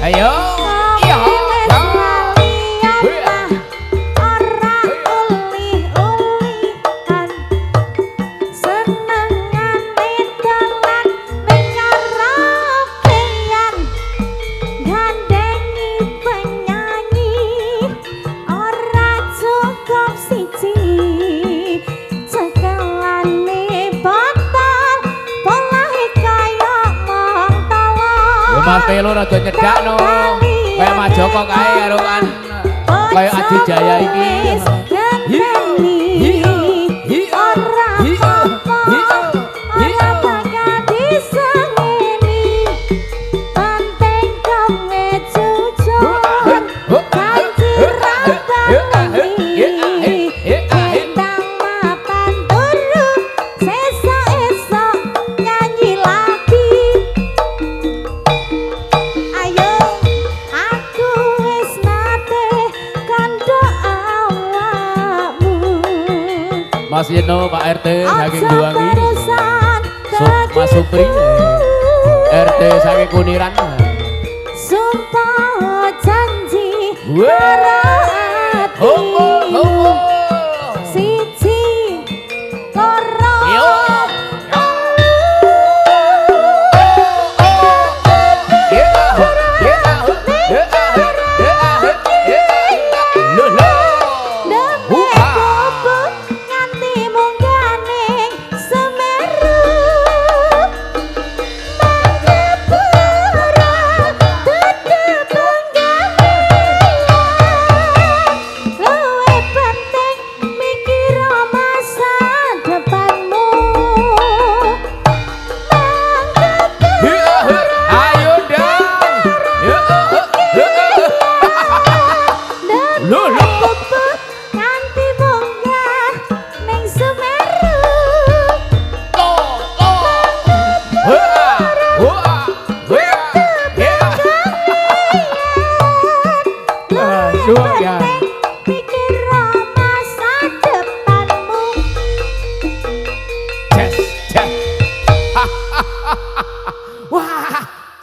Ayo. Iya. Mas Pelo rada nyedakno. Kaya Mas Joko kae karo kan. Kaya Adi Jaya iki. Mas Yeno, Pak RT, saking Duangi. Mas Supri, RT saking Kuniran. Sumpah janji berarti siji loro.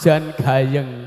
Jan Gayeng.